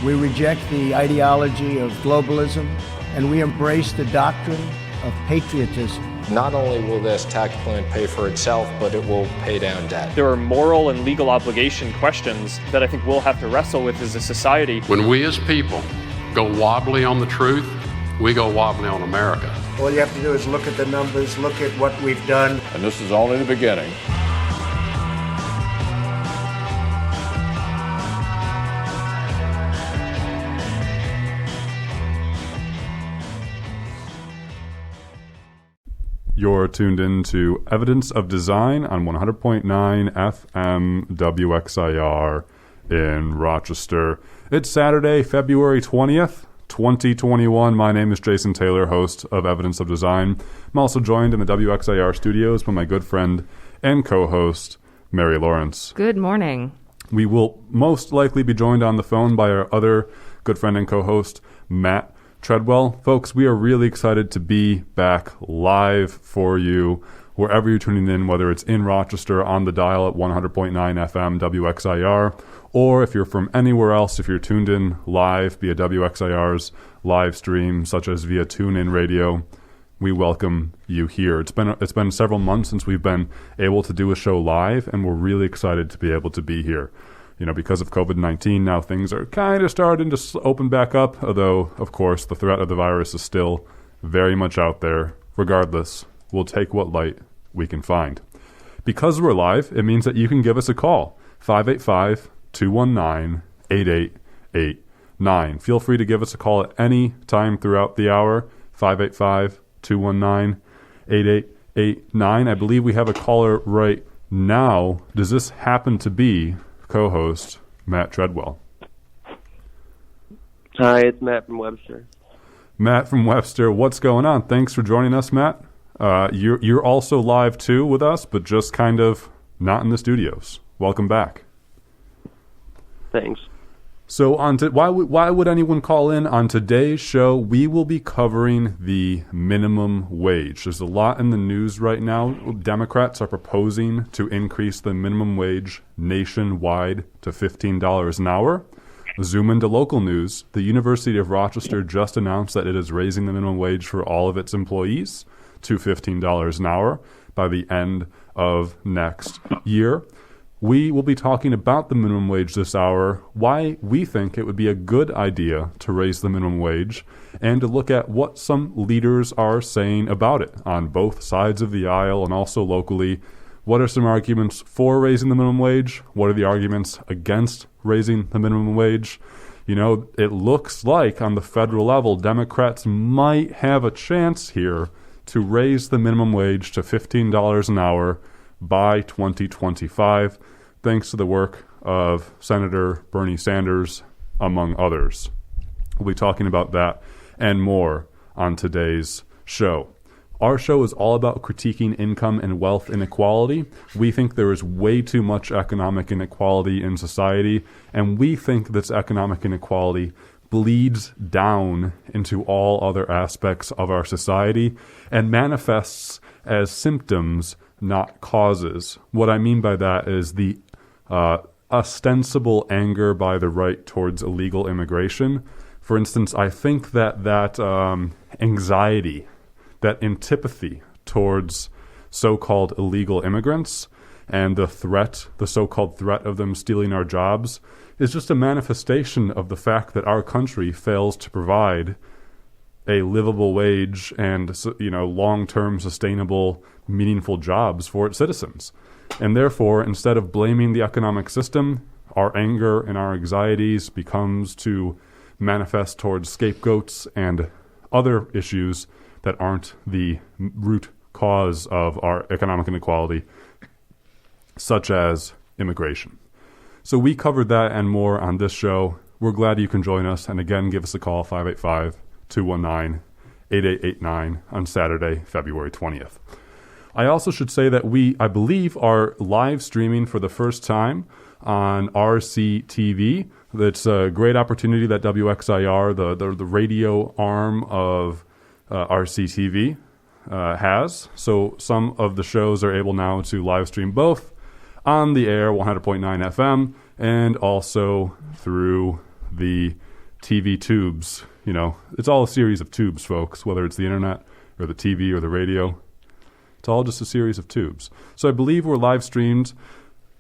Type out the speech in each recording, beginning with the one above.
We reject the ideology of globalism, and we embrace the doctrine of patriotism. Not only will this tax plan pay for itself, but it will pay down debt. There are moral and legal obligation questions that I think we'll have to wrestle with as a society. When we as people go wobbly on the truth, we go wobbly on America. All you have to do is look at the numbers, look at what we've done. And this is only the beginning. You're tuned in to Evidence of Design on 100.9 FM WXIR in Rochester. It's Saturday, February 20th, 2021. My name is Jason Taylor, host of Evidence of Design. I'm also joined in the WXIR studios by my good friend and co-host, Mary Lawrence. Good morning. We will most likely be joined on the phone by our other good friend and co-host, Matt Treadwell. Folks, we are really excited to be back live for you wherever you're tuning in, whether it's in Rochester on the dial at 100.9 FM WXIR, or if you're from anywhere else, if you're tuned in live via WXIR's live stream, such as via TuneIn Radio, we welcome you here. It's been several months since we've been able to do a show live, and we're really excited to be able to be here. You know, because of COVID-19, now things are kind of starting to open back up, although, of course, the threat of the virus is still very much out there. Regardless, we'll take what light we can find. Because we're live, it means that you can give us a call, 585-219-8889. Feel free to give us a call at any time throughout the hour, 585-219-8889. I believe we have a caller right now. Does this happen to be co-host Matt Treadwell? Hi, it's Matt from Webster. Matt from Webster, what's going on? Thanks for joining us, Matt. You're also live too with us, but just kind of not in the studios. Welcome back. Thanks. So why would anyone call in? On today's show, we will be covering the minimum wage. There's a lot in the news right now. Democrats are proposing to increase the minimum wage nationwide to $15 an hour. Zoom into local news. The University of Rochester just announced that it is raising the minimum wage for all of its employees to $15 an hour by the end of next year. We will be talking about the minimum wage this hour, why we think it would be a good idea to raise the minimum wage, and to look at what some leaders are saying about it on both sides of the aisle and also locally. What are some arguments for raising the minimum wage? What are the arguments against raising the minimum wage? You know, it looks like on the federal level, Democrats might have a chance here to raise the minimum wage to $15 an hour by 2025, thanks to the work of Senator Bernie Sanders, among others. We'll be talking about that and more on today's show. Our show is all about critiquing income and wealth inequality. We think there is way too much economic inequality in society, and we think this economic inequality bleeds down into all other aspects of our society and manifests as symptoms, not causes. What I mean by that is the ostensible anger by the right towards illegal immigration. For instance, I think that anxiety, that antipathy towards so-called illegal immigrants and the so-called threat of them stealing our jobs is just a manifestation of the fact that our country fails to provide a livable wage and, long-term sustainable, meaningful jobs for its citizens. And therefore, instead of blaming the economic system, our anger and our anxieties becomes to manifest towards scapegoats and other issues that aren't the root cause of our economic inequality, such as immigration. So we covered that and more on this show. We're glad you can join us. And again, give us a call, 585-219-8889 on Saturday, February 20th. I also should say that I believe, are live streaming for the first time on RCTV. It's a great opportunity that WXIR, the radio arm of RCTV, has. So some of the shows are able now to live stream both on the air, 100.9 FM, and also through the TV tubes. You know, it's all a series of tubes, folks, whether it's the internet or the TV or the radio. It's all just a series of tubes. So I believe we're live streamed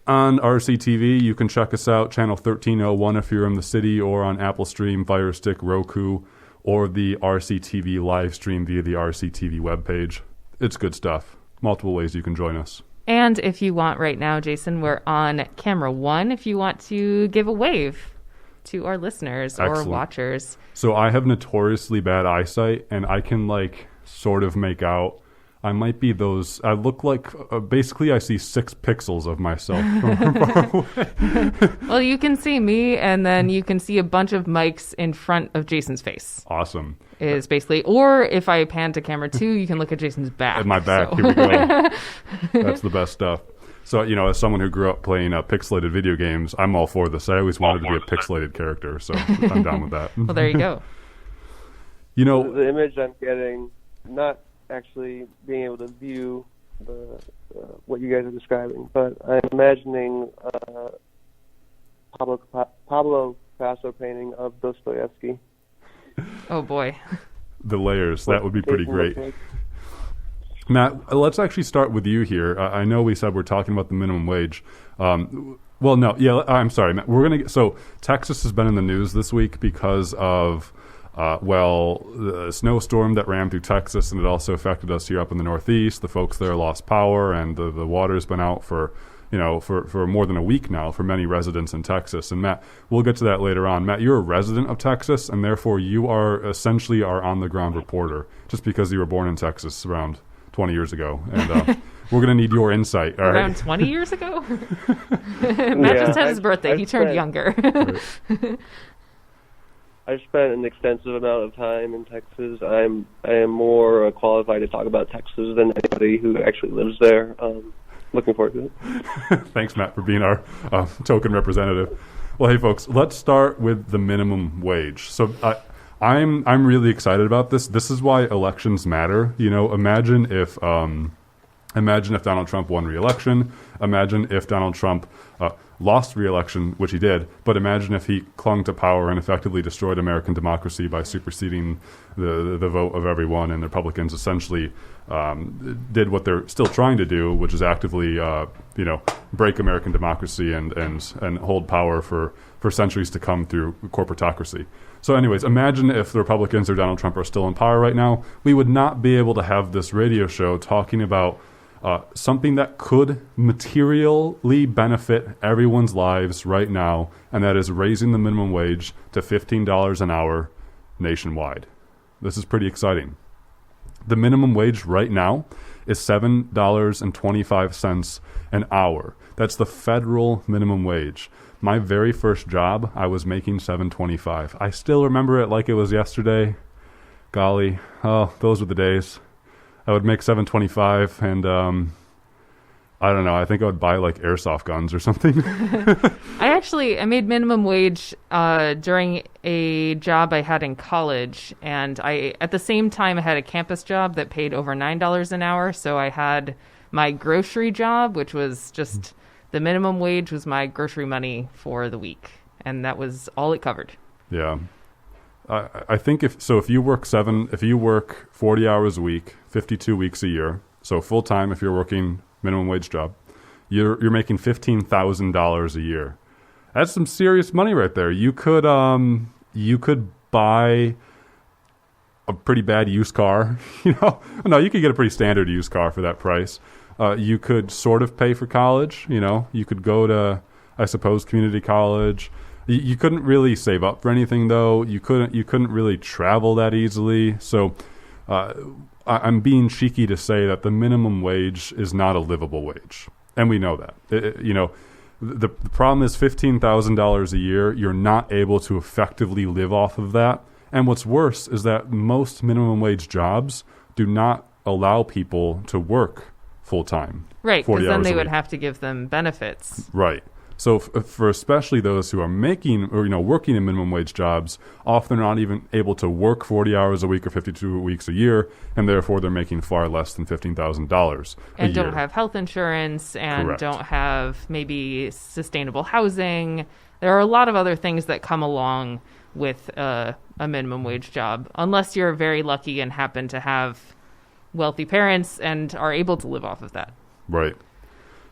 on RCTV. You can check us out, channel 1301 if you're in the city, or on Apple Stream, Fire Stick, Roku, or the RCTV live stream via the RCTV webpage. It's good stuff. Multiple ways you can join us. And if you want right now, Jason, we're on camera 1 if you want to give a wave to our listeners or watchers. So I have notoriously bad eyesight, and I can, like, sort of make out. I might be those. I look like, basically, I see 6 pixels of myself from far away. Well, you can see me, and then you can see a bunch of mics in front of Jason's face. Awesome. Is basically, or if I pan to camera 2, you can look at Jason's back. At my back, Here we go. That's the best stuff. So, you know, as someone who grew up playing pixelated video games, I'm all for this. I always wanted to be a pixelated character, so I'm down with that. Well, there you go. You know, the image I'm getting, not actually being able to view what you guys are describing, but I'm imagining Pablo Picasso painting of Dostoevsky. Oh boy. The layers, that would be pretty great. Matt, let's actually start with you here. I know we said we're talking about the minimum wage. I'm sorry, Matt. So Texas has been in the news this week because of the snowstorm that ran through Texas, and it also affected us here up in the Northeast. The folks there lost power, and the water's been out for more than a week now for many residents in Texas. And Matt, we'll get to that later on. Matt, you're a resident of Texas, and therefore you are essentially our on-the-ground reporter, just because you were born in Texas around 20 years ago. And we're going to need your insight. All around right? 20 years ago? Matt just had his birthday. He turned younger. I've spent an extensive amount of time in Texas. I am more qualified to talk about Texas than anybody who actually lives there. Looking forward to it. Thanks, Matt, for being our token representative. Well, hey, folks, let's start with the minimum wage. So I'm really excited about this. This is why elections matter. You know, imagine if Donald Trump won re-election. Imagine if Donald Trump lost re-election, which he did. But imagine if he clung to power and effectively destroyed American democracy by superseding the vote of everyone, and the Republicans essentially did what they're still trying to do, which is actively break American democracy and hold power for centuries to come through corporatocracy. So anyways, imagine if the Republicans or Donald Trump are still in power right now. We would not be able to have this radio show talking about something that could materially benefit everyone's lives right now, and that is raising the minimum wage to $15 an hour nationwide. This is pretty exciting. The minimum wage right now is $7.25 an hour. That's the federal minimum wage. My very first job, I was making $7.25. I still remember it like it was yesterday. Golly, oh, those were the days. I would make $7.25, and I don't know. I think I would buy like airsoft guns or something. I made minimum wage during a job I had in college, and at the same time I had a campus job that paid over $9 an hour. So I had my grocery job, which was just the minimum wage was my grocery money for the week, and that was all it covered. Yeah. I think if you work 40 hours a week, 52 weeks a year, so full time if you're working minimum wage job, you're making $15,000 a year. That's some serious money right there. You could buy a pretty bad used car, No, you could get a pretty standard used car for that price. You could sort of pay for college, You could go to, I suppose, community college. You couldn't really save up for anything, though. You couldn't really travel that easily. So I'm being cheeky to say that the minimum wage is not a livable wage, and we know that. The problem is $15,000 a year. You're not able to effectively live off of that. And what's worse is that most minimum wage jobs do not allow people to work full time. Right, because then they would have to give them benefits. Right. So for especially those who are making or working in minimum wage jobs, often they're not even able to work 40 hours a week or 52 weeks a year, and therefore they're making far less than $15,000 and don't have health insurance and Correct. Don't have maybe sustainable housing. There are a lot of other things that come along with a minimum wage job, unless you're very lucky and happen to have wealthy parents and are able to live off of that. Right.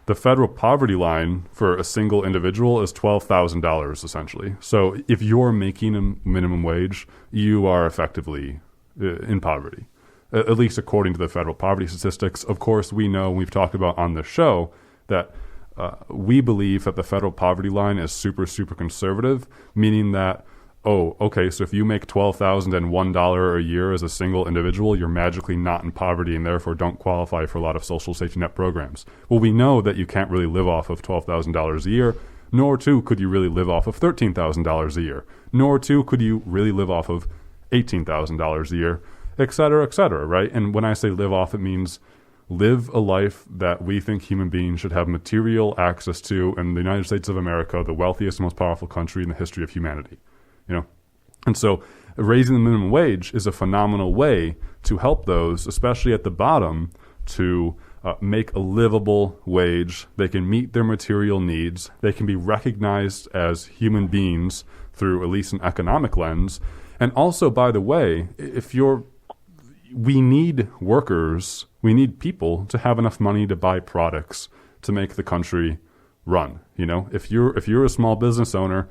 The federal poverty line for a single individual is $12,000 essentially. So if you're making a minimum wage, you are effectively in poverty, at least according to the federal poverty statistics. Of course, we know, we've talked about on the show, that we believe that the federal poverty line is super, super conservative, meaning that, oh, okay, so if you make $12,001 a year as a single individual, you're magically not in poverty and therefore don't qualify for a lot of social safety net programs. Well, we know that you can't really live off of $12,000 a year, nor too could you really live off of $13,000 a year, nor too could you really live off of $18,000 a year, et cetera, right? And when I say live off, it means live a life that we think human beings should have material access to in the United States of America, the wealthiest and most powerful country in the history of humanity. And so raising the minimum wage is a phenomenal way to help those, especially at the bottom, to make a livable wage. They can meet their material needs. They can be recognized as human beings through at least an economic lens. And also, by the way, we need workers, we need people to have enough money to buy products to make the country run. If you're a small business owner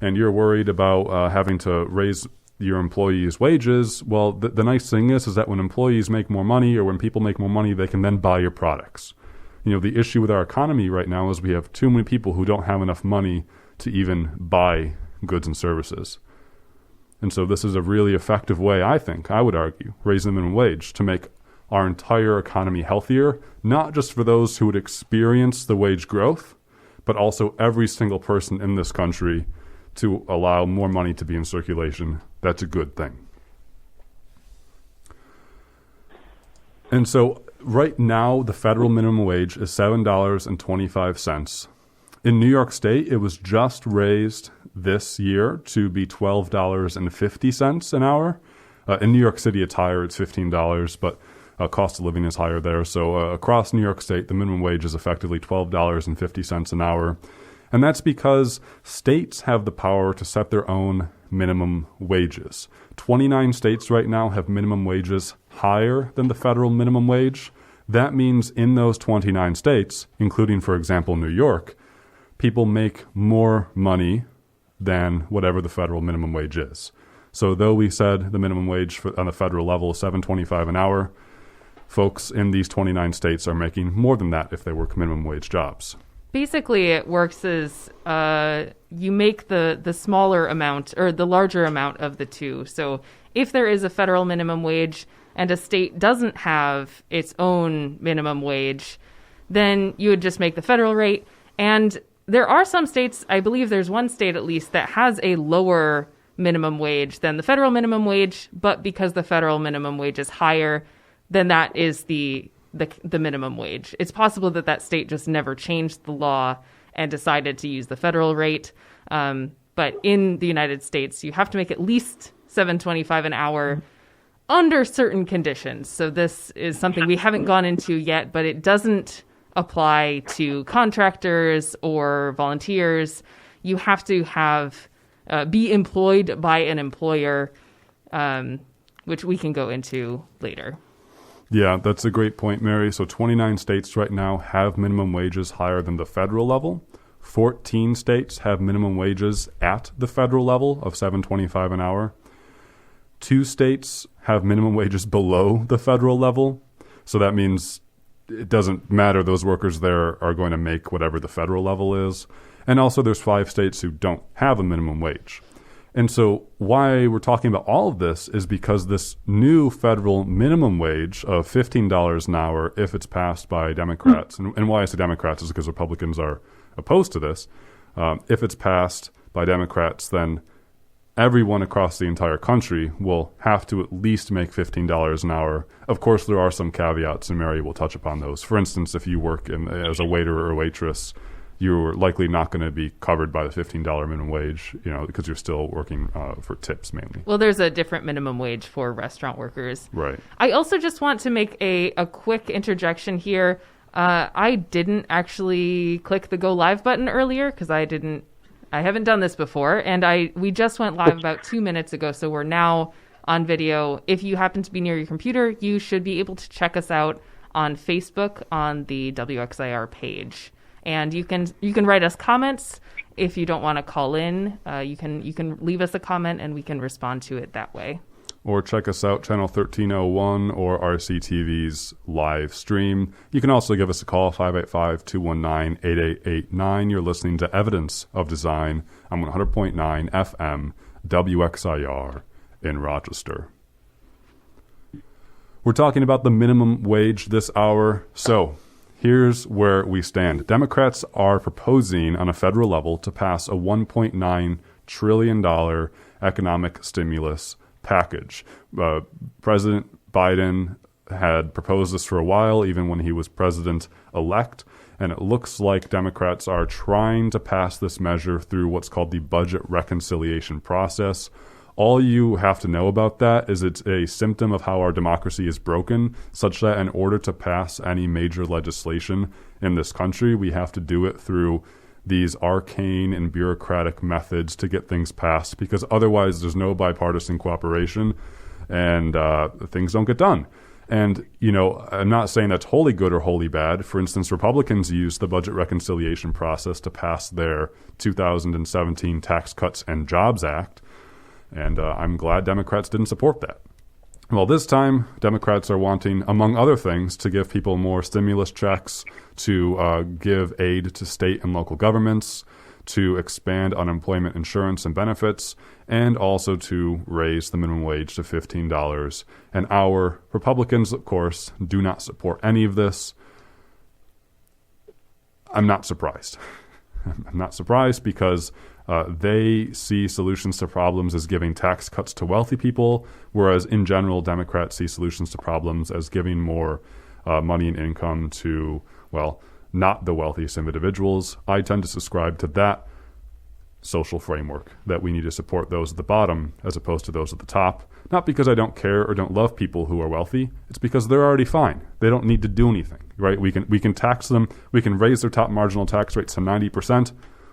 and you're worried about having to raise your employees' wages, well, the nice thing is that when employees make more money or when people make more money, they can then buy your products. The issue with our economy right now is we have too many people who don't have enough money to even buy goods and services. And so this is a really effective way, I would argue, raising the minimum wage to make our entire economy healthier, not just for those who would experience the wage growth, but also every single person in this country, to allow more money to be in circulation. That's a good thing. And so right now, the federal minimum wage is $7.25. In New York State, it was just raised this year to be $12.50 an hour. In New York City, it's higher. It's $15, but cost of living is higher there. So across New York State, the minimum wage is effectively $12.50 an hour. And that's because states have the power to set their own minimum wages. 29 states right now have minimum wages higher than the federal minimum wage. That means in those 29 states, including, for example, New York, people make more money than whatever the federal minimum wage is. So though we said the minimum wage on the federal level is $7.25 an hour, folks in these 29 states are making more than that if they work minimum wage jobs. Basically, it works as you make the smaller amount or the larger amount of the two. So if there is a federal minimum wage and a state doesn't have its own minimum wage, then you would just make the federal rate. And there are some states, I believe there's one state at least, that has a lower minimum wage than the federal minimum wage, but because the federal minimum wage is higher, then that is the minimum wage. It's possible that state just never changed the law and decided to use the federal rate. But in the United States, you have to make at least $7.25 an hour under certain conditions. So this is something we haven't gone into yet, but it doesn't apply to contractors or volunteers. You have to be employed by an employer, which we can go into later. Yeah, that's a great point, Mary. So 29 states right now have minimum wages higher than the federal level. 14 states have minimum wages at the federal level of $7.25 an hour. 2 states have minimum wages below the federal level. So that means it doesn't matter. Those workers there are going to make whatever the federal level is. And also there's 5 states who don't have a minimum wage. And so why we're talking about all of this is because this new federal minimum wage of $15 an hour, if it's passed by Democrats, and why I say Democrats is because Republicans are opposed to this. If it's passed by Democrats, then everyone across the entire country will have to at least make $15 an hour. Of course, there are some caveats, and Mary will touch upon those. For instance, if you work as a waiter or a waitress, you're likely not going to be covered by the $15 minimum wage, because you're still working for tips mainly. Well, there's a different minimum wage for restaurant workers. Right. I also just want to make a quick interjection here. I didn't actually click the go live button earlier because I didn't I haven't done this before, and we just went live about 2 minutes ago, so we're now on video. If you happen to be near your computer, you should be able to check us out on Facebook on the WXIR page. And you can write us comments. If you don't want to call in, you can leave us a comment and we can respond to it that way. Or check us out, channel 1301 or RCTV's live stream. You can also give us a call, 585-219-8889. You're listening to Evidence of Design on 100.9 FM WXIR in Rochester. We're talking about the minimum wage this hour. So here's where we stand. Democrats are proposing on a federal level to pass a $1.9 trillion economic stimulus package. President Biden had proposed this for a while, even when he was president-elect, and it looks like Democrats are trying to pass this measure through what's called the budget reconciliation process. All you have to know about that is it's a symptom of how our democracy is broken, such that in order to pass any major legislation in this country, we have to do it through these arcane and bureaucratic methods to get things passed, because otherwise there's no bipartisan cooperation and things don't get done. And, you know, I'm not saying that's wholly good or wholly bad. For instance, Republicans used the budget reconciliation process to pass their 2017 Tax Cuts and Jobs Act, and I'm glad Democrats didn't support that. Well, this time, Democrats are wanting, among other things, to give people more stimulus checks, to give aid to state and local governments, to expand unemployment insurance and benefits, and also to raise the minimum wage to $15 an hour. Republicans, of course, do not support any of this. I'm not surprised. I'm not surprised because they see solutions to problems as giving tax cuts to wealthy people, whereas in general, Democrats see solutions to problems as giving more money and income to, well, not the wealthiest of individuals. I tend to subscribe to that social framework, that we need to support those at the bottom as opposed to those at the top. Not because I don't care or don't love people who are wealthy. It's because they're already fine. They don't need to do anything, right? We can tax them. We can raise their top marginal tax rates to 90%.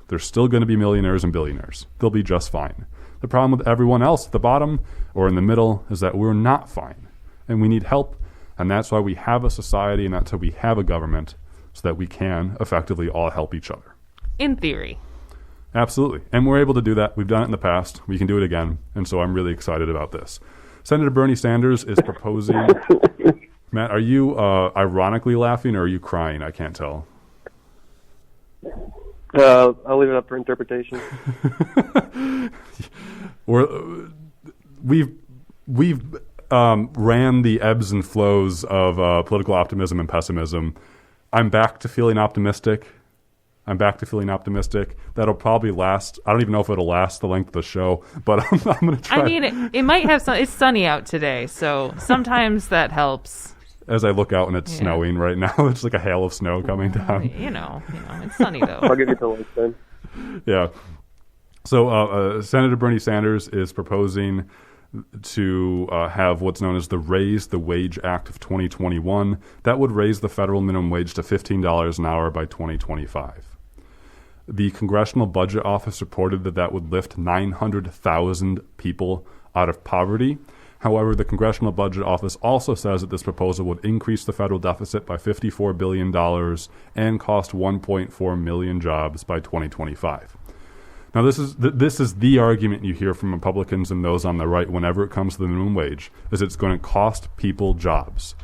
They're still going to be millionaires and billionaires. They'll be just fine. The problem with everyone else at the bottom or in the middle is that we're not fine, and we need help, and that's why we have a society, and that's why we have a government, so that we can effectively all help each other. In theory. Absolutely. And we're able to do that. We've done it in the past. We can do it again, and so I'm really excited about this. Senator Bernie Sanders is proposing... Matt, are you ironically laughing, or are you crying? I can't tell. I'll leave it up for interpretation. We've ran the ebbs and flows of political optimism and pessimism. I'm back to feeling optimistic. That'll probably last. I don't even know if it'll last the length of the show, but I'm going to try. I mean, it might have some. It's sunny out today, so sometimes that helps. As I look out and it's snowing right now, it's like a hail of snow coming down. You know, it's sunny though. I'll give you the link then. Yeah. So Senator Bernie Sanders is proposing to have what's known as the Raise the Wage Act of 2021. That would raise the federal minimum wage to $15 an hour by 2025. The Congressional Budget Office reported that would lift 900,000 people out of poverty. However, the Congressional Budget Office also says that this proposal would increase the federal deficit by $54 billion and cost 1.4 million jobs by 2025. Now, this is the argument you hear from Republicans and those on the right whenever it comes to the minimum wage, is it's going to cost people jobs.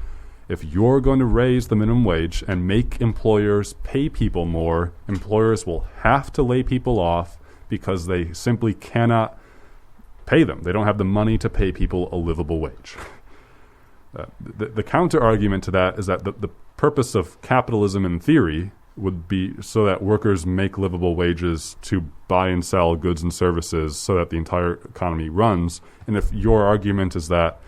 If you're going to raise the minimum wage and make employers pay people more, employers will have to lay people off because they simply cannot pay them. They don't have the money to pay people a livable wage. The counter argument to that is that the purpose of capitalism in theory would be so that workers make livable wages to buy and sell goods and services so that the entire economy runs. And if your argument is that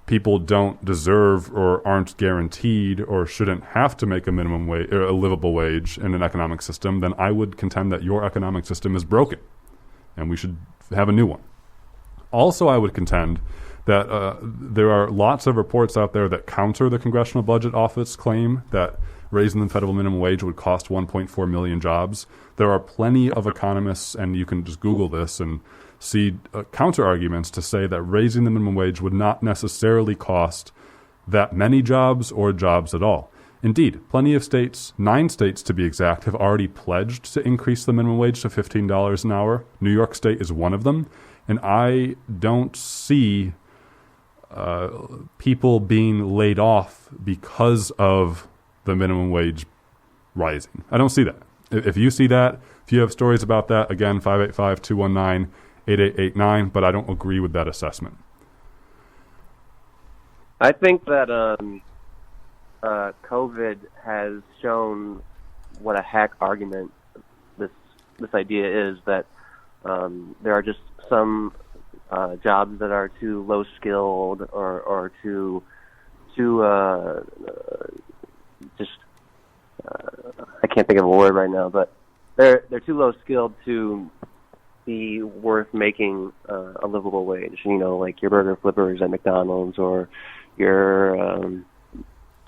people don't deserve or aren't guaranteed or shouldn't have to make a minimum wage or a livable wage in an economic system, then I would contend that your economic system is broken and we should have a new one. Also, I would contend that there are lots of reports out there that counter the Congressional Budget Office claim that raising the federal minimum wage would cost 1.4 million jobs. There are plenty of economists, and you can just Google this and see counter arguments to say that raising the minimum wage would not necessarily cost that many jobs or jobs at all. Indeed, plenty of states, 9 states to be exact, have already pledged to increase the minimum wage to $15 an hour. New York State is one of them. And I don't see people being laid off because of the minimum wage rising. I don't see that. If you see that, if you have stories about that, again, 585-219-8889, but I don't agree with that assessment. I think that COVID has shown what a hack argument this idea is, that there are just some jobs that are too low skilled or too I can't think of a word right now, but they're too low skilled to be worth making a livable wage. You know, like your burger flippers at McDonald's or your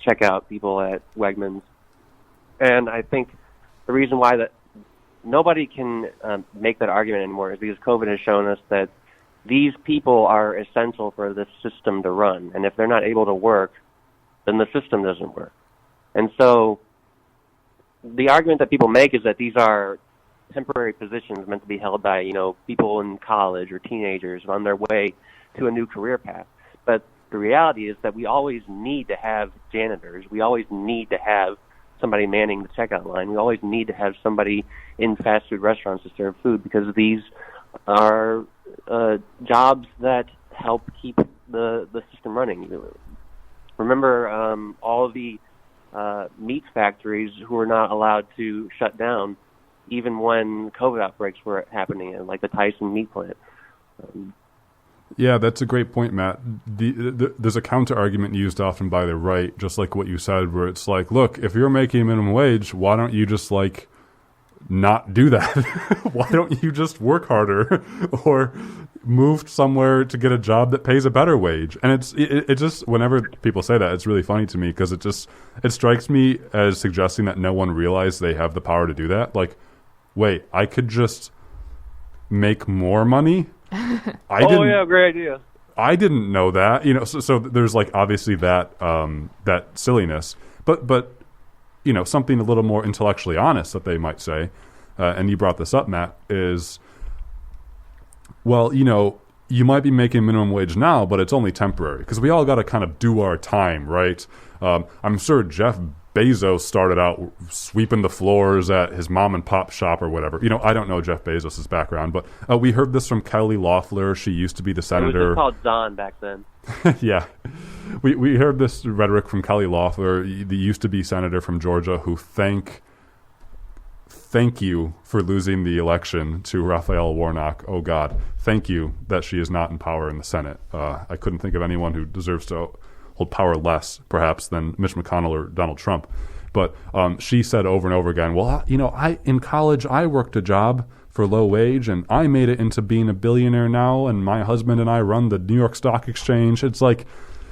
checkout people at Wegmans. And I think the reason why that nobody can make that argument anymore is because COVID has shown us that these people are essential for this system to run. And if they're not able to work, then the system doesn't work. And so the argument that people make is that these are temporary positions meant to be held by, you know, people in college or teenagers on their way to a new career path. But the reality is that we always need to have janitors. We always need to have somebody manning the checkout line. We always need to have somebody in fast food restaurants to serve food, because these are jobs that help keep the system running. Remember all of the meat factories who were not allowed to shut down even when COVID outbreaks were happening, like the Tyson meat plant. Yeah, that's a great point, Matt. There's a counter argument used often by the right, just like what you said, where it's like, look, if you're making minimum wage, why don't you just like not do that? Why don't you just work harder or move somewhere to get a job that pays a better wage? And it just, whenever people say that, it's really funny to me, because it strikes me as suggesting that no one realized they have the power to do that. Like, wait, I could just make more money? Great idea. I didn't know that. You know, so there's like obviously that that silliness, but you know, something a little more intellectually honest that they might say, and you brought this up, Matt, is, well, you know, you might be making minimum wage now, but it's only temporary, because we all got to kind of do our time, right? I'm sure Jeff Bezos started out sweeping the floors at his mom and pop shop or whatever. You know, I don't know Jeff Bezos' background, but we heard this from Kelly Loeffler. She used to be the senator. It was just called Don back then. Yeah. We heard this rhetoric from Kelly Loeffler, the used to be senator from Georgia, who thank you for losing the election to Raphael Warnock. Oh God, thank you that she is not in power in the Senate. I couldn't think of anyone who deserves to hold power less, perhaps, than Mitch McConnell or Donald Trump. But she said over and over again, well, you know, in college I worked a job for low wage, and I made it into being a billionaire now, and my husband and I run the New York Stock Exchange. It's like,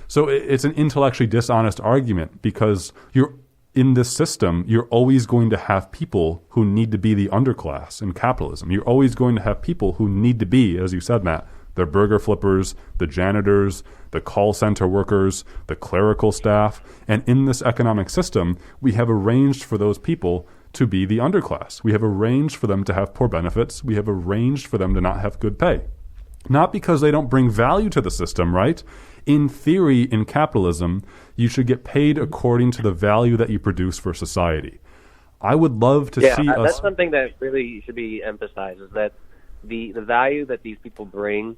so it's an intellectually dishonest argument, because you're in this system, you're always going to have people who need to be the underclass in capitalism. You're always going to have people who need to be, as you said, Matt, the burger flippers, the janitors, the call center workers, the clerical staff. And in this economic system, we have arranged for those people to be the underclass. We have arranged for them to have poor benefits. We have arranged for them to not have good pay. Not because they don't bring value to the system, right? In theory, in capitalism, you should get paid according to the value that you produce for society. I would love to see us... Yeah, that's something that really should be emphasized, is that the value that these people bring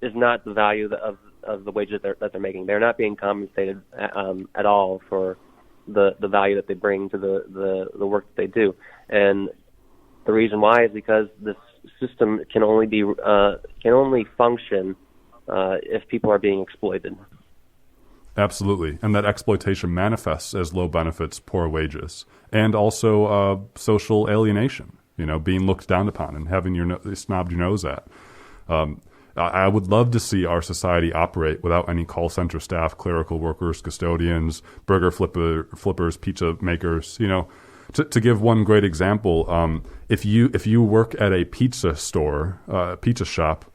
is not the value of the wages that they're making. They're not being compensated at all for the value that they bring to the work that they do. And the reason why is because this system can only function if people are being exploited. Absolutely. And that exploitation manifests as low benefits, poor wages, and also social alienation, you know, being looked down upon and having snobbed your nose at. I would love to see our society operate without any call center staff, clerical workers, custodians, burger flippers, pizza makers. To give one great example, if you work at a pizza store, pizza shop,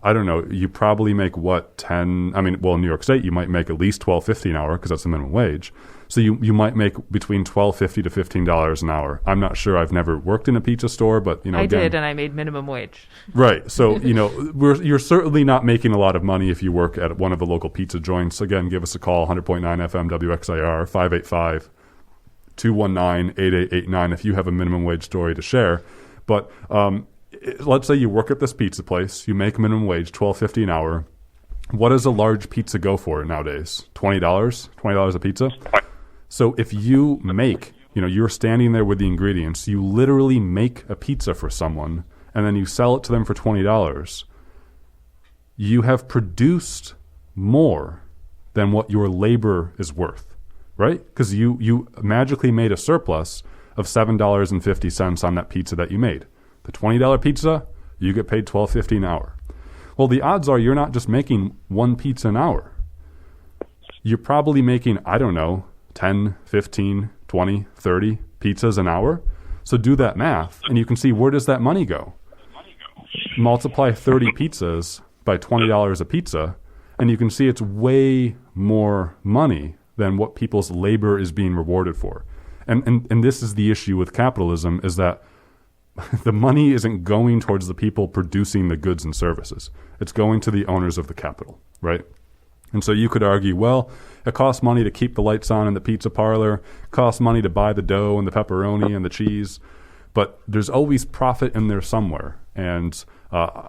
I don't know, you probably make in New York State, you might make at least $12.50 an hour because that's the minimum wage. So you might make between $12.50 to $15 an hour. I'm not sure. I've never worked in a pizza store, but I did, and I made minimum wage. Right. So you're certainly not making a lot of money if you work at one of the local pizza joints. Again, give us a call, 100.9 FM WXIR 585-219-8889 if you have a minimum wage story to share. But let's say you work at this pizza place, you make minimum wage, $12.50 an hour. What does a large pizza go for nowadays? $20? $20 a pizza? So if you make, you're standing there with the ingredients, you literally make a pizza for someone, and then you sell it to them for $20, you have produced more than what your labor is worth, right? Because you magically made a surplus of $7.50 on that pizza that you made. The $20 pizza, you get paid $12.50 an hour. Well, the odds are you're not just making one pizza an hour. You're probably making, 10, 15, 20, 30 pizzas an hour. So do that math, and you can see, where does that money go? Multiply 30 pizzas by $20 a pizza, and you can see it's way more money than what people's labor is being rewarded for. And this is the issue with capitalism, is that the money isn't going towards the people producing the goods and services. It's going to the owners of the capital, right? And so you could argue, well, it costs money to keep the lights on in the pizza parlor, it costs money to buy the dough and the pepperoni and the cheese, but there's always profit in there somewhere. And I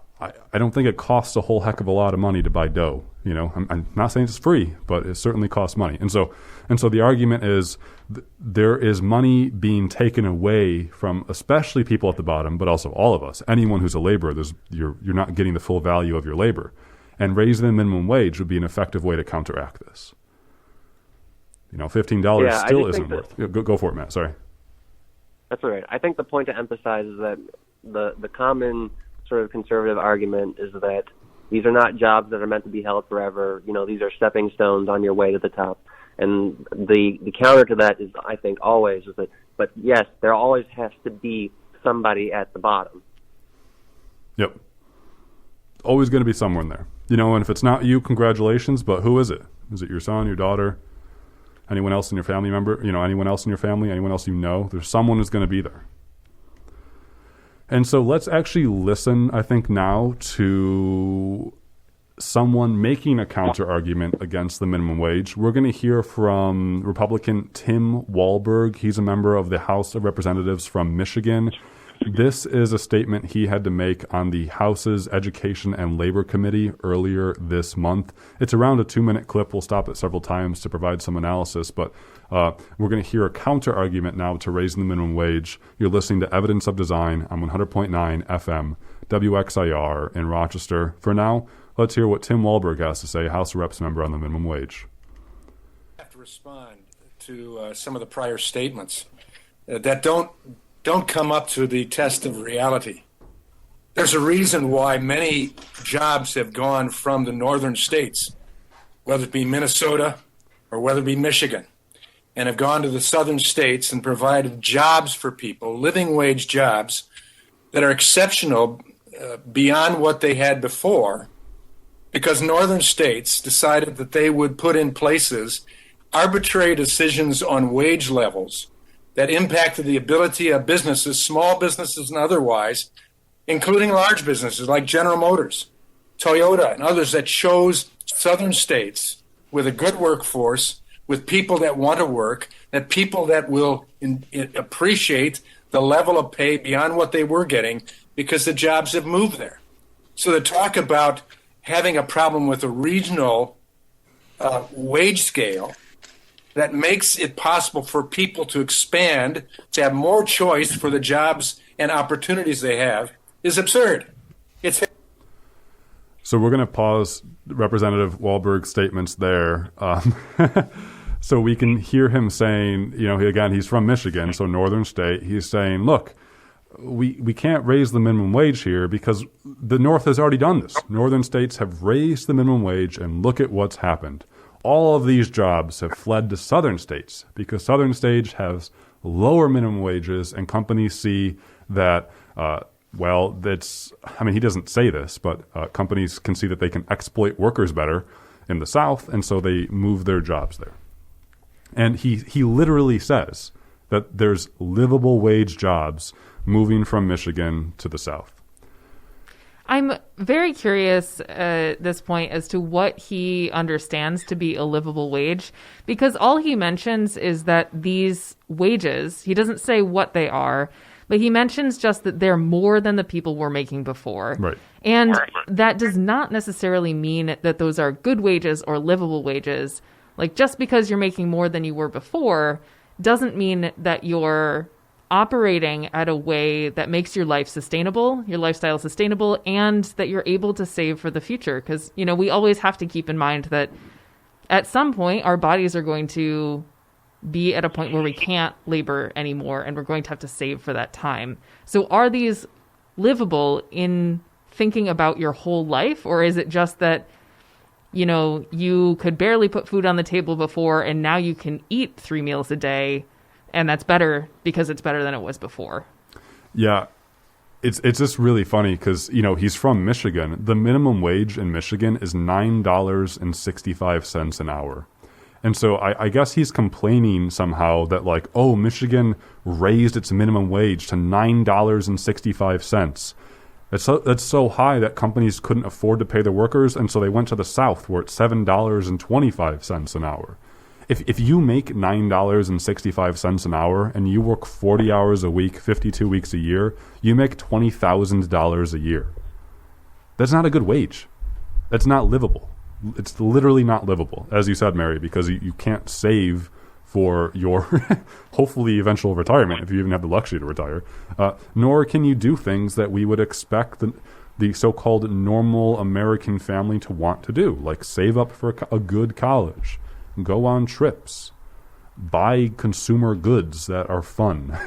don't think it costs a whole heck of a lot of money to buy dough. I'm not saying it's free, but it certainly costs money. And so the argument is there is money being taken away from especially people at the bottom, but also all of us. Anyone who's a laborer, you're not getting the full value of your labor. And raising the minimum wage would be an effective way to counteract this. $15 still isn't worth. Go for it, Matt. Sorry. That's all right. I think the point to emphasize is that the common sort of conservative argument is that these are not jobs that are meant to be held forever. These are stepping stones on your way to the top. And the counter to that is, I think, always is that, but yes, there always has to be somebody at the bottom. Yep. Always going to be someone there. And if it's not you, congratulations, but who is it? Is it your son, your daughter, anyone else in your family member? Anyone else in your family, anyone else There's someone who's going to be there. And so let's actually listen, I think, now to someone making a counter-argument against the minimum wage. We're going to hear from Republican Tim Wahlberg. He's a member of the House of Representatives from Michigan. This is a statement he had to make on the House's Education and Labor Committee earlier this month. It's around a 2-minute clip. We'll stop it several times to provide some analysis, but we're going to hear a counter-argument now to raising the minimum wage. You're listening to Evidence of Design on 100.9 FM, WXIR in Rochester. For now, let's hear what Tim Wahlberg has to say, House of Reps member on the minimum wage. I have to respond to some of the prior statements that don't come up to the test of reality. There's a reason why many jobs have gone from the northern states, whether it be Minnesota or whether it be Michigan, and have gone to the southern states and provided jobs for people, living wage jobs that are exceptional beyond what they had before, because northern states decided that they would put in places arbitrary decisions on wage levels that impacted the ability of businesses, small businesses and otherwise, including large businesses like General Motors, Toyota, and others that chose southern states with a good workforce, with people that want to work, that people that will appreciate the level of pay beyond what they were getting because the jobs have moved there. So to talk about having a problem with a regional wage scale that makes it possible for people to expand, to have more choice for the jobs and opportunities they have, is absurd. So we're going to pause Representative Wahlberg's statements there so we can hear him saying, again, he's from Michigan, so northern state. He's saying, look, we can't raise the minimum wage here because the North has already done this. Northern states have raised the minimum wage, and look at what's happened. All of these jobs have fled to Southern states because Southern states has lower minimum wages, and companies see that, he doesn't say this, but companies can see that they can exploit workers better in the South, and so they move their jobs there. And he literally says that there's livable wage jobs moving from Michigan to the South. I'm very curious at this point as to what he understands to be a livable wage, because all he mentions is that these wages, he doesn't say what they are, but he mentions just that they're more than the people were making before. Right. And that does not necessarily mean that those are good wages or livable wages. Like, just because you're making more than you were before doesn't mean that you're operating at a way that makes your life sustainable, your lifestyle sustainable, and that you're able to save for the future. Because, we always have to keep in mind that at some point our bodies are going to be at a point where we can't labor anymore, and we're going to have to save for that time. So are these livable in thinking about your whole life, or is it just that, you could barely put food on the table before and now you can eat 3 meals a day, and that's better because it's better than it was before? Yeah. It's just really funny because, he's from Michigan. The minimum wage in Michigan is $9.65 an hour. And so I guess he's complaining somehow that, Michigan raised its minimum wage to $9.65. That's so high that companies couldn't afford to pay their workers, and so they went to the South where it's $7.25 an hour. If you make $9.65 an hour and you work 40 hours a week, 52 weeks a year, you make $20,000 a year. That's not a good wage. That's not livable. It's literally not livable, as you said, Mary, because you can't save for your hopefully eventual retirement if you even have the luxury to retire, nor can you do things that we would expect the so-called normal American family to want to do, like save up for a good college, go on trips, buy consumer goods that are fun,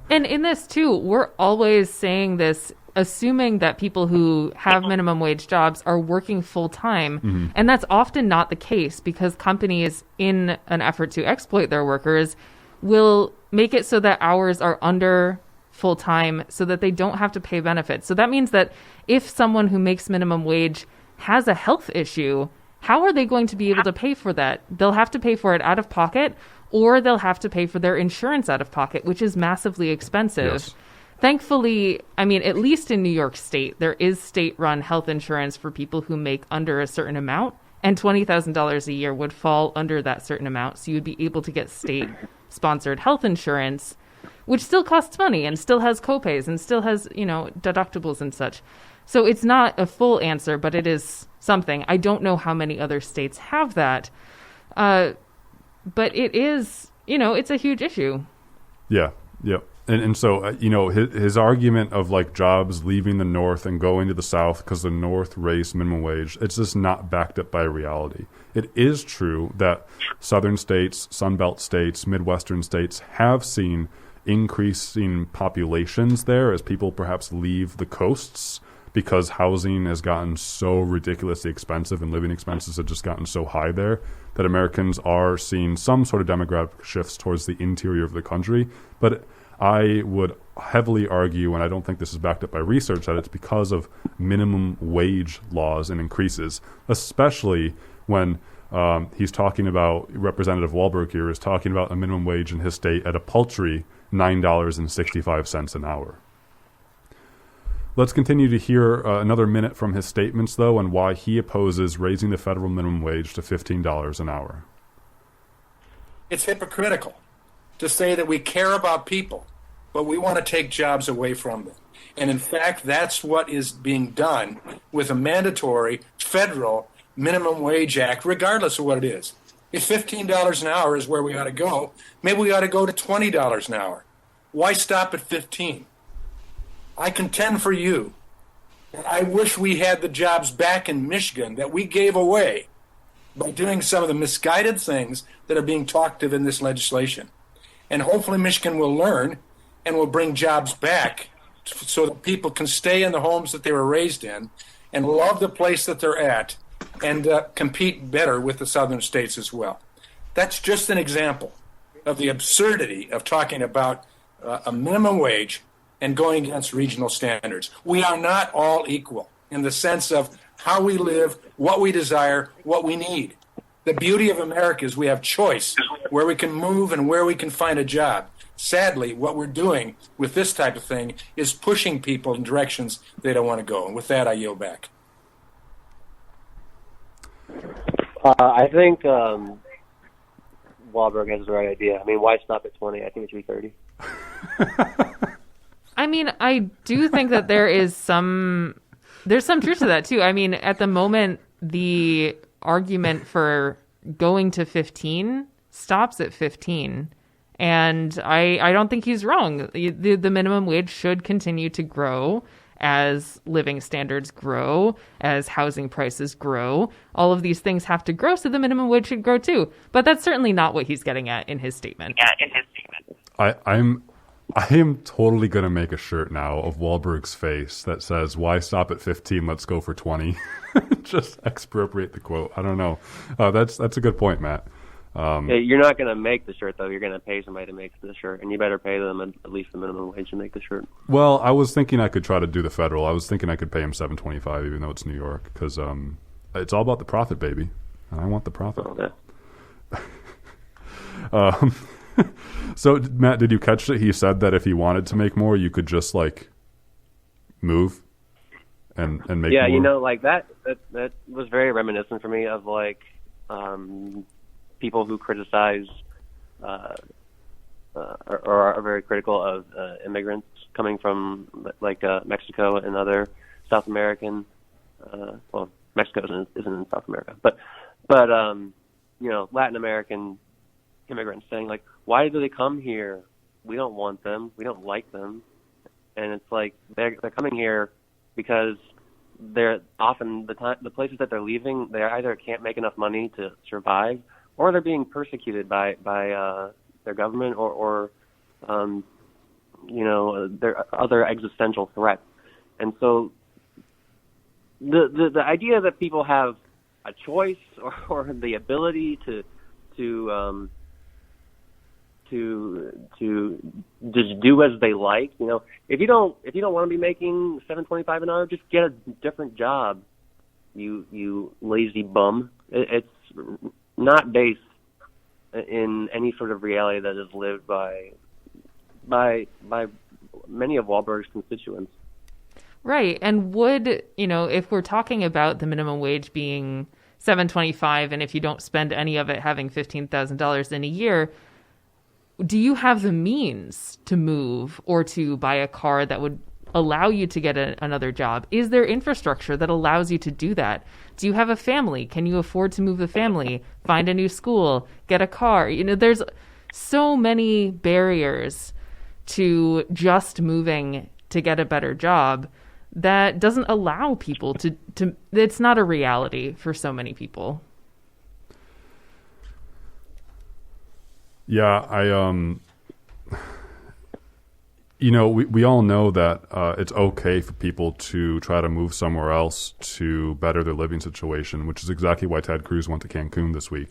And in this, too, we're always saying this, assuming that people who have minimum wage jobs are working full time. Mm-hmm. And that's often not the case, because companies, in an effort to exploit their workers, will make it so that hours are under full time so that they don't have to pay benefits. So that means that if someone who makes minimum wage has a health issue, how are they going to be able to pay for that? They'll have to pay for it out of pocket, or they'll have to pay for their insurance out of pocket, which is massively expensive. Yes. Thankfully, at least in New York State, there is state-run health insurance for people who make under a certain amount, and $20,000 a year would fall under that certain amount. So you'd be able to get state-sponsored health insurance, which still costs money and still has copays and still has, deductibles and such. So it's not a full answer, but it is something. I don't know how many other states have that, but it is, it's a huge issue. Yeah, yeah. And so, his argument of jobs leaving the North and going to the South because the North raised minimum wage, it's just not backed up by reality. It is true that Southern states, Sunbelt states, Midwestern states have seen increasing populations there as people perhaps leave the coasts because housing has gotten so ridiculously expensive and living expenses have just gotten so high there that Americans are seeing some sort of demographic shifts towards the interior of the country. But I would heavily argue, and I don't think this is backed up by research, that it's because of minimum wage laws and increases, especially when he's talking about, Representative Wahlberg here is talking about a minimum wage in his state at a paltry $9.65 an hour. Let's continue to hear another minute from his statements, though, on why he opposes raising the federal minimum wage to $15 an hour. It's hypocritical to say that we care about people, but we want to take jobs away from them. And in fact, that's what is being done with a mandatory federal minimum wage act, regardless of what it is. If $15 an hour is where we ought to go, maybe we ought to go to $20 an hour. Why stop at 15? I contend for you that I wish we had the jobs back in Michigan that we gave away by doing some of the misguided things that are being talked of in this legislation. And hopefully Michigan will learn and will bring jobs back so that people can stay in the homes that they were raised in and love the place that they're at and compete better with the southern states as well. That's just an example of the absurdity of talking about a minimum wage and going against regional standards. We are not all equal in the sense of how we live, what we desire, what we need. The beauty of America is we have choice, where we can move and where we can find a job. Sadly, what we're doing with this type of thing is pushing people in directions they don't want to go. And with that, I yield back. I think Wahlberg has the right idea. I mean, why stop at 20? I think it should be 30. I mean, I do think that there's some truth to that too. I mean, at the moment, the argument for going to 15 stops at 15. And I don't think he's wrong. The minimum wage should continue to grow as living standards grow, as housing prices grow. All of these things have to grow, so the minimum wage should grow too. But that's certainly not what he's getting at in his statement. I am totally going to make a shirt now of Wahlberg's face that says, "Why stop at 15? Let's go for 20." Just expropriate the quote. I don't know. That's a good point, Matt. You're not going to make the shirt, though. You're going to pay somebody to make the shirt, and you better pay them at least the minimum wage to make the shirt. Well, I was thinking I could try to do the federal. I was thinking I could pay him $7.25, even though it's New York, because it's all about the profit, baby, and I want the profit. Okay. So, Matt, did you catch that he said that if he wanted to make more, you could just move and make more? Yeah, like that was very reminiscent for me of people who criticize or are very critical of immigrants coming from Mexico and other South American. Mexico isn't in South America, but Latin American immigrants saying why do they come here? We don't want them. We don't like them. And it's they're coming here because they're often the places that they're leaving, they either can't make enough money to survive, or they're being persecuted by their government or their other existential threats. And so the idea that people have a choice or the ability to just do as they like, if you don't want to be making $7.25 an hour, just get a different job. You lazy bum. It's not based in any sort of reality that is lived by many of Wahlberg's constituents. Right. And would, if we're talking about the minimum wage being $7.25, and if you don't spend any of it having $15,000 in a year, do you have the means to move or to buy a car that would allow you to get another job? Is there infrastructure that allows you to do that? Do you have a family? Can you afford to move the family, find a new school, get a car? There's so many barriers to just moving to get a better job that doesn't allow people to it's not a reality for so many people. Yeah, we all know that it's okay for people to try to move somewhere else to better their living situation, which is exactly why Ted Cruz went to Cancun this week.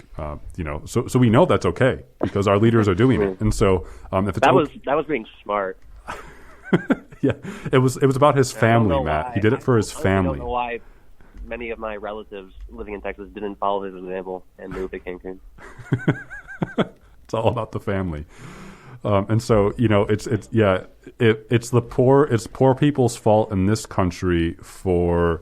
So we know that's okay because our leaders are doing it. And so if it's that was being smart. Yeah, it was about his family, Matt. Why. He did it for his family. I don't know why many of my relatives living in Texas didn't follow his example and move to Cancun. It's all about the family. And so, it's poor people's fault in this country for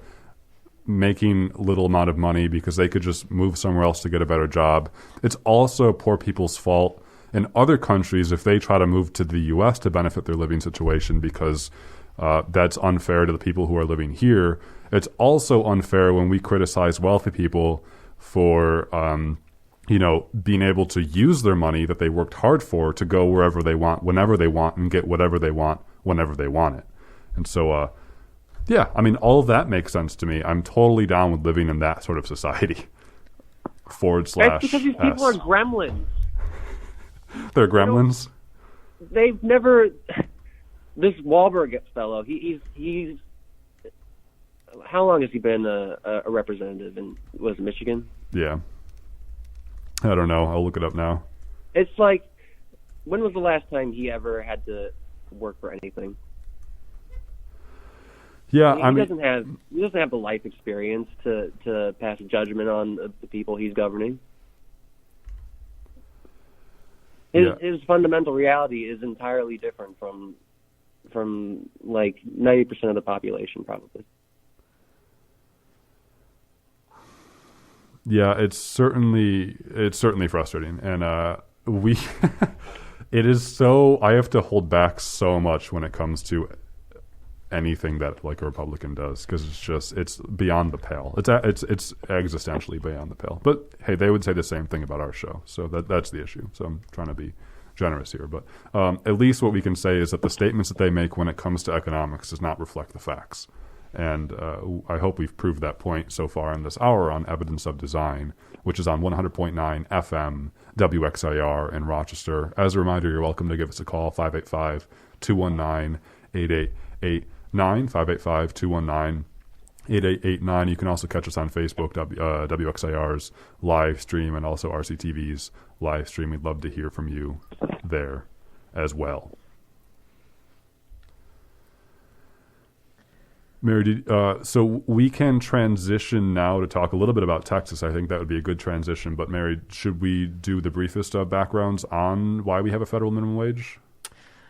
making little amount of money because they could just move somewhere else to get a better job. It's also poor people's fault in other countries if they try to move to the U.S. to benefit their living situation because that's unfair to the people who are living here. It's also unfair when we criticize wealthy people for being able to use their money that they worked hard for to go wherever they want, whenever they want, and get whatever they want, whenever they want it. And so, all of that makes sense to me. I'm totally down with living in that sort of society. / It's because these people are gremlins. They're gremlins? They've never this Wahlberg fellow, he's how long has he been a representative in, was it Michigan? Yeah. I don't know. I'll look it up now. It's like, when was the last time he ever had to work for anything? Yeah, he doesn't have the life experience to pass a judgment on the people he's governing. His fundamental reality is entirely different from like 90% of the population, probably. Yeah, it's certainly frustrating, and it is so, I have to hold back so much when it comes to anything that like a Republican does, because it's beyond the pale. It's existentially beyond the pale. But hey, they would say the same thing about our show, so that's the issue. So I'm trying to be generous here, but at least what we can say is that the statements that they make when it comes to economics does not reflect the facts. And I hope we've proved that point so far in this hour on Evidence of Design, which is on 100.9 FM WXIR in Rochester. As a reminder, you're welcome to give us a call, 585-219-8889, 585-219-8889. You can also catch us on Facebook, WXIR's live stream, and also RCTV's live stream. We'd love to hear from you there as well. Mary, so we can transition now to talk a little bit about Texas. I think that would be a good transition. But Mary, should we do the briefest backgrounds on why we have a federal minimum wage?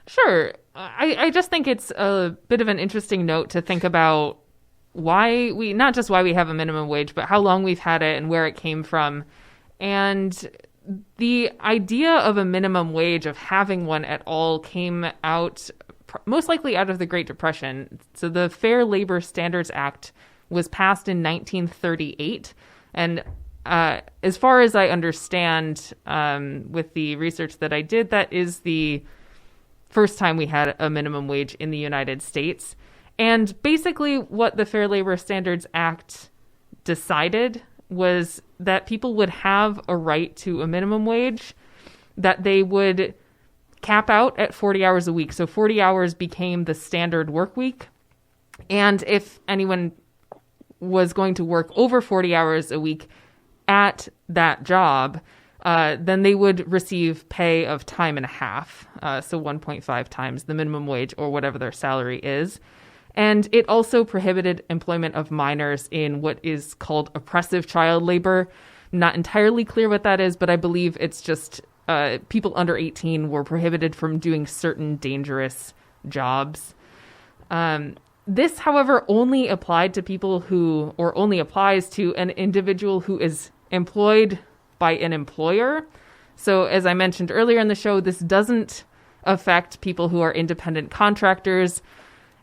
Sure. I just think it's a bit of an interesting note to think about not just why we have a minimum wage, but how long we've had it and where it came from. And the idea of a minimum wage, of having one at all, came out most likely out of the Great Depression. So the Fair Labor Standards Act was passed in 1938. And as far as I understand, with the research that I did, that is the first time we had a minimum wage in the United States. And basically what the Fair Labor Standards Act decided was that people would have a right to a minimum wage, that they would cap out at 40 hours a week. So 40 hours became the standard work week. And if anyone was going to work over 40 hours a week at that job, then they would receive pay of time and a half. So 1.5 times the minimum wage or whatever their salary is. And it also prohibited employment of minors in what is called oppressive child labor. Not entirely clear what that is, but I believe it's just people under 18 were prohibited from doing certain dangerous jobs. This, however, only applied to people only applies to an individual who is employed by an employer. So as I mentioned earlier in the show, this doesn't affect people who are independent contractors.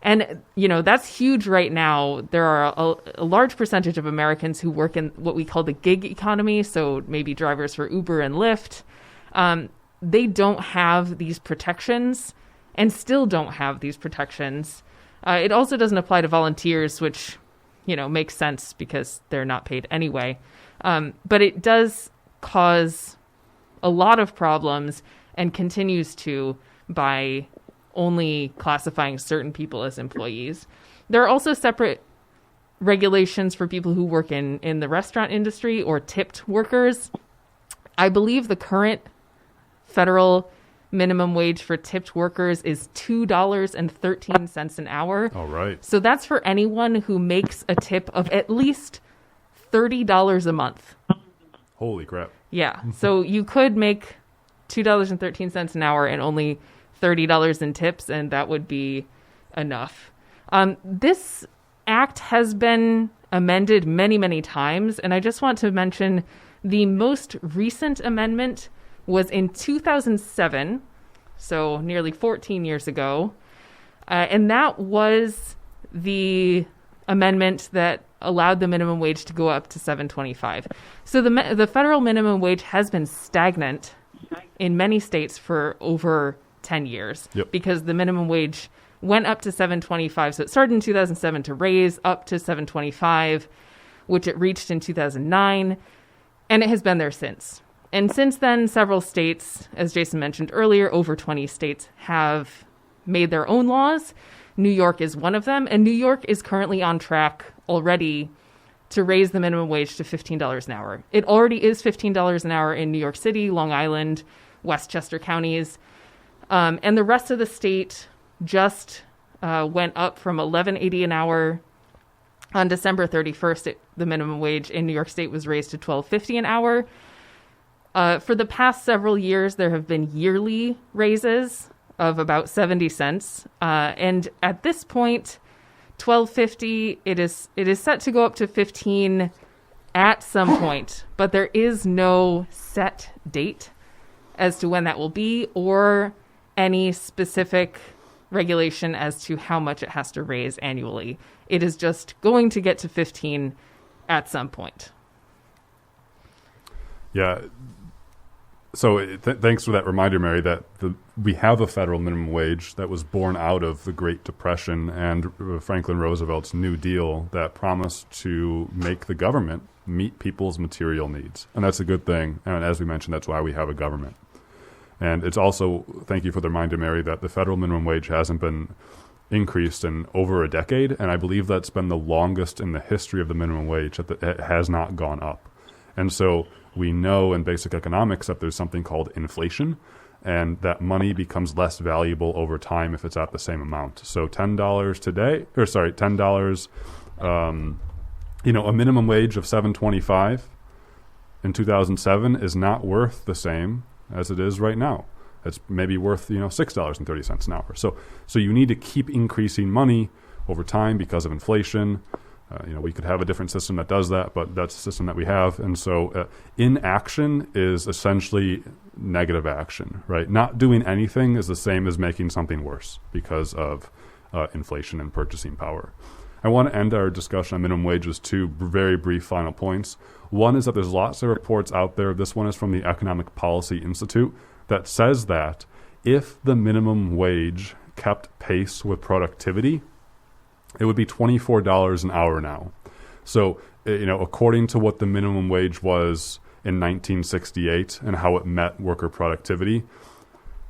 And, that's huge right now. There are a large percentage of Americans who work in what we call the gig economy. So maybe drivers for Uber and Lyft. They don't have these protections and still don't have these protections. It also doesn't apply to volunteers, which, makes sense because they're not paid anyway. But it does cause a lot of problems and continues to by only classifying certain people as employees. There are also separate regulations for people who work in the restaurant industry or tipped workers. I believe the current federal minimum wage for tipped workers is $2.13 an hour. All right. So that's for anyone who makes a tip of at least $30 a month. Holy crap. Yeah. So you could make $2.13 an hour and only $30 in tips, and that would be enough. This act has been amended many, many times, and I just want to mention the most recent amendment was in 2007, so nearly 14 years ago, and that was the amendment that allowed the minimum wage to go up to $7.25. So the federal minimum wage has been stagnant in many states for over 10 years. Yep. Because the minimum wage went up to $7.25. So it started in 2007 to raise up to $7.25, which it reached in 2009, and it has been there since. And since then, several states, as Jason mentioned earlier, over 20 states have made their own laws. New York is one of them, and New York is currently on track already to raise the minimum wage to $15 an hour. It already is $15 an hour in New York City, Long Island, Westchester counties, and the rest of the state just went up from $11.80 an hour on December 31st. The minimum wage in New York State was raised to $12.50 an hour. For the past several years, there have been yearly raises of about 70 cents. And at this point, $12.50, it is set to go up to $15 at some point, but there is no set date as to when that will be or any specific regulation as to how much it has to raise annually. It is just going to get to 15 at some point. Yeah. So thanks for that reminder, Mary, that we have a federal minimum wage that was born out of the Great Depression and Franklin Roosevelt's New Deal that promised to make the government meet people's material needs. And that's a good thing. And as we mentioned, that's why we have a government. And it's also, thank you for the reminder, Mary, that the federal minimum wage hasn't been increased in over a decade. And I believe that's been the longest in the history of the minimum wage that it has not gone up. And so we know in basic economics that there's something called inflation, and that money becomes less valuable over time if it's at the same amount. So $10 today, $10, a minimum wage of $7.25 in 2007 is not worth the same as it is right now. It's maybe worth, $6.30 an hour. So you need to keep increasing money over time because of inflation. We could have a different system that does that, but that's the system that we have. And so inaction is essentially negative action, right? Not doing anything is the same as making something worse because of inflation and purchasing power. I want to end our discussion on minimum wage with two very brief final points. One is that there's lots of reports out there. This one is from the Economic Policy Institute that says that if the minimum wage kept pace with productivity, it would be $24 an hour now. So, according to what the minimum wage was in 1968 and how it met worker productivity,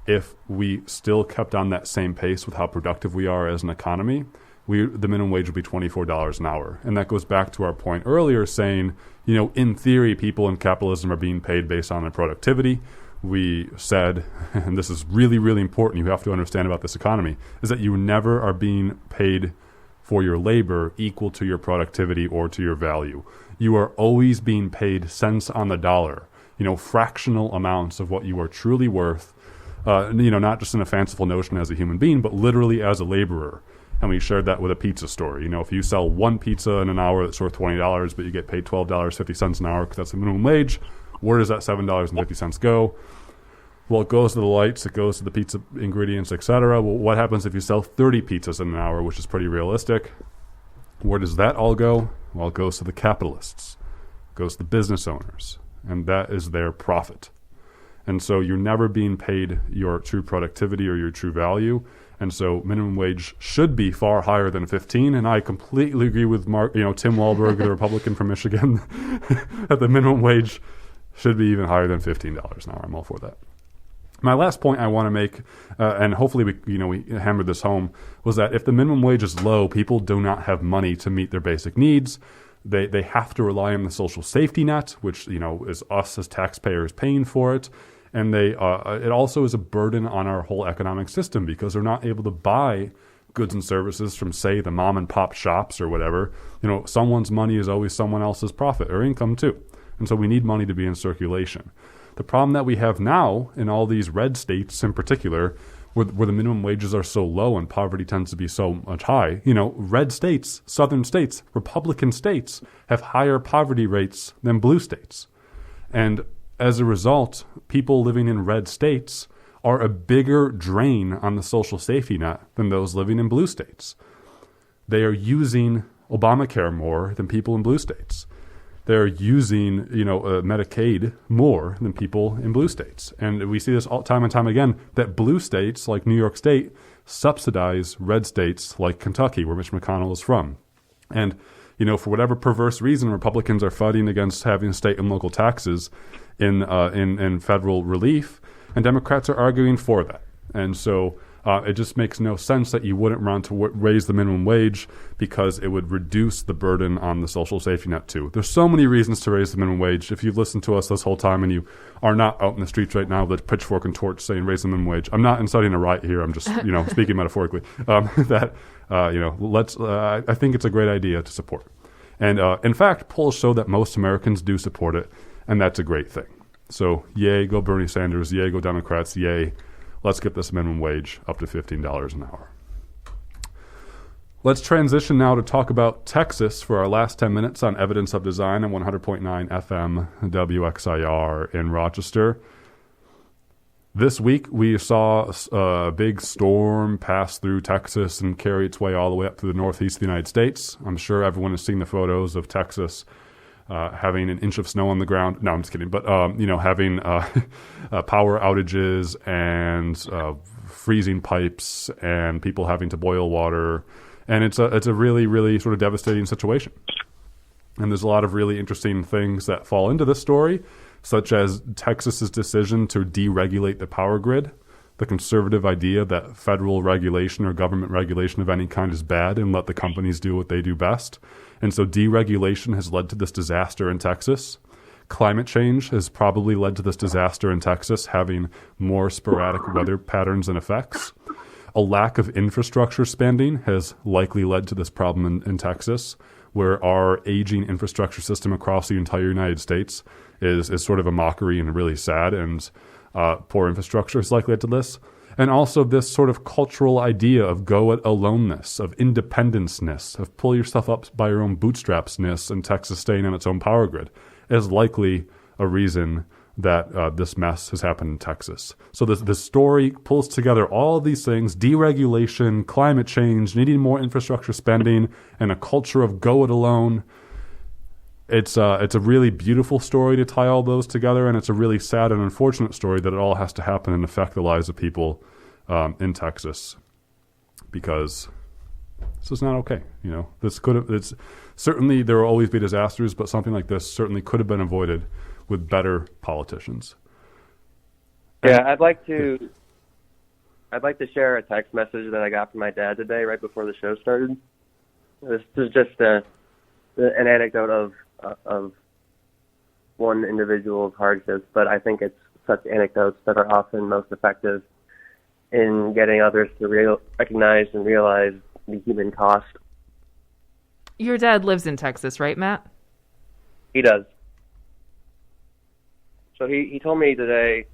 if we still kept on that same pace with how productive we are as an economy, the minimum wage would be $24 an hour. And that goes back to our point earlier saying, in theory, people in capitalism are being paid based on their productivity. We said, and this is really, really important, you have to understand about this economy, is that you never are being paid for your labor equal to your productivity or to your value. You are always being paid cents on the dollar, fractional amounts of what you are truly worth, not just in a fanciful notion as a human being, but literally as a laborer. And we shared that with a pizza store. If you sell one pizza in an hour that's worth $20, but you get paid $12.50 an hour because that's the minimum wage, where does that $7.50 go? Well, it goes to the lights, it goes to the pizza ingredients, etc. Well, what happens if you sell 30 pizzas in an hour, which is pretty realistic? Where does that all go? Well, it goes to the capitalists. It goes to the business owners. And that is their profit. And so you're never being paid your true productivity or your true value. And so minimum wage should be far higher than 15. And I completely agree with Tim Wahlberg, the Republican from Michigan, that the minimum wage should be even higher than $15 an hour. I'm all for that. My last point I want to make, and hopefully we hammered this home, was that if the minimum wage is low, people do not have money to meet their basic needs. They have to rely on the social safety net, which is us as taxpayers paying for it, and it also is a burden on our whole economic system because they're not able to buy goods and services from, say, the mom and pop shops or whatever. Someone's money is always someone else's profit or income too, and so we need money to be in circulation. The problem that we have now in all these red states in particular, where the minimum wages are so low and poverty tends to be so much high, red states, southern states, Republican states have higher poverty rates than blue states. And as a result, people living in red states are a bigger drain on the social safety net than those living in blue states. They are using Obamacare more than people in blue states. They're using, Medicaid more than people in blue states. And we see this all time and time again, that blue states like New York State subsidize red states like Kentucky, where Mitch McConnell is from. And, for whatever perverse reason, Republicans are fighting against having state and local taxes in federal relief, and Democrats are arguing for that. And so It just makes no sense that you wouldn't want to raise the minimum wage because it would reduce the burden on the social safety net too. There's so many reasons to raise the minimum wage. If you've listened to us this whole time and you are not out in the streets right now with a pitchfork and torch saying raise the minimum wage, I'm not inciting a riot here. I'm just speaking metaphorically. I think it's a great idea to support. And in fact, polls show that most Americans do support it, and that's a great thing. So yay, go Bernie Sanders, yay, go Democrats, yay. Let's get this minimum wage up to $15 an hour. Let's transition now to talk about Texas for our last 10 minutes on Evidence of Design on 100.9 FM WXIR in Rochester. This week, we saw a big storm pass through Texas and carry its way all the way up to the northeast of the United States. I'm sure everyone has seen the photos of Texas having an inch of snow on the ground. No, I'm just kidding. But, having power outages and freezing pipes and people having to boil water. And it's a really, really sort of devastating situation. And there's a lot of really interesting things that fall into this story, such as Texas's decision to deregulate the power grid, the conservative idea that federal regulation or government regulation of any kind is bad and let the companies do what they do best. And so deregulation has led to this disaster in Texas. Climate change has probably led to this disaster in Texas, having more sporadic weather patterns and effects. A lack of infrastructure spending has likely led to this problem in Texas, where our aging infrastructure system across the entire United States is sort of a mockery and really sad, and poor infrastructure has likely led to this. And also this sort of cultural idea of go-it-aloneness, of independence-ness, of pull yourself up by your own bootstraps-ness, and Texas staying on its own power grid is likely a reason that this mess has happened in Texas. So this story pulls together all of these things: deregulation, climate change, needing more infrastructure spending, and a culture of go-it-alone. It's a really beautiful story to tie all those together, and it's a really sad and unfortunate story that it all has to happen and affect the lives of people in Texas, because this is not okay. This could have. It's certainly, there will always be disasters, but something like this certainly could have been avoided with better politicians. Yeah, I'd like to share a text message that I got from my dad today, right before the show started. This is just an anecdote of one individual's hardships, but I think it's such anecdotes that are often most effective in getting others to recognize and realize the human cost. Your dad lives in Texas, right, Matt? He does. So he told me today,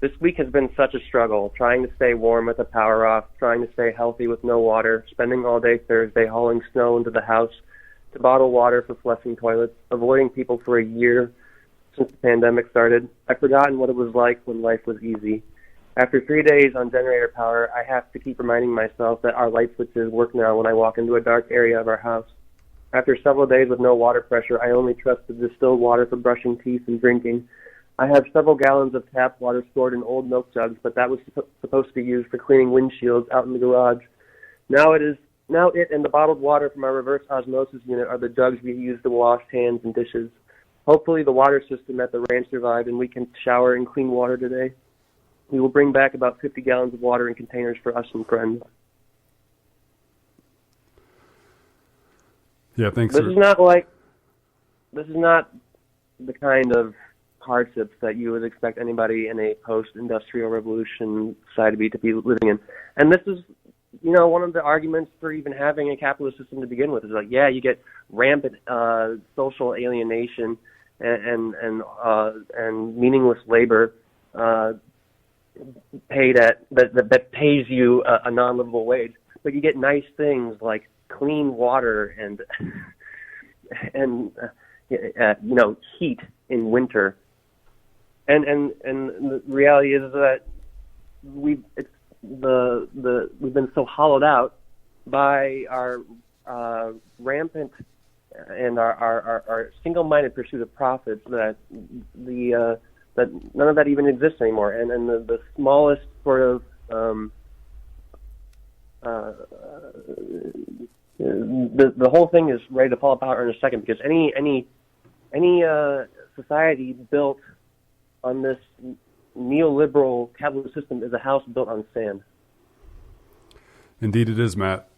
this week has been such a struggle, trying to stay warm with the power off, trying to stay healthy with no water, spending all day Thursday hauling snow into the house to bottle water for flushing toilets, avoiding people for a year since the pandemic started. I've forgotten what it was like when life was easy. After 3 days on generator power, I have to keep reminding myself that our light switches work now when I walk into a dark area of our house. After several days with no water pressure, I only trust the distilled water for brushing teeth and drinking. I have several gallons of tap water stored in old milk jugs, but that was supposed to be used for cleaning windshields out in the garage. Now it and the bottled water from our reverse osmosis unit are the jugs we use to wash hands and dishes. Hopefully the water system at the ranch survived and we can shower in clean water today. We will bring back about 50 gallons of water in containers for us and friends. Yeah, thanks. This is not the kind of hardships that you would expect anybody in a post-industrial revolution society to be living in. And this is, one of the arguments for even having a capitalist system to begin with is like, yeah, you get rampant social alienation and meaningless labor paid that pays you a non-livable wage, but you get nice things like clean water and heat in winter, and the reality is that we've been so hollowed out by our rampant and our single-minded pursuit of profits that that none of that even exists anymore, and the smallest sort of the whole thing is ready to fall apart in a second, because any society built on this neoliberal capitalist system is a house built on sand. Indeed it is, Matt.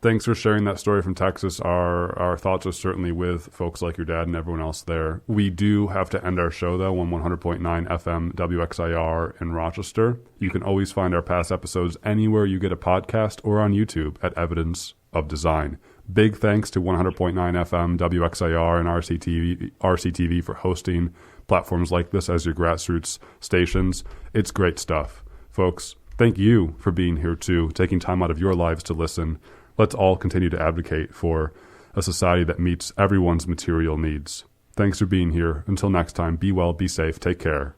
Thanks for sharing that story from Texas. Our thoughts are certainly with folks like your dad and everyone else there. We do have to end our show, though, on 100.9 FM WXIR in Rochester. You can always find our past episodes anywhere you get a podcast or on YouTube at Evidence of Design. Big thanks to 100.9 FM WXIR and RCTV for hosting platforms like this as your grassroots stations. It's great stuff. Folks, thank you for being here, too, taking time out of your lives to listen. Let's all continue to advocate for a society that meets everyone's material needs. Thanks for being here. Until next time, be well, be safe, take care,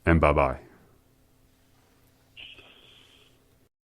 and bye-bye.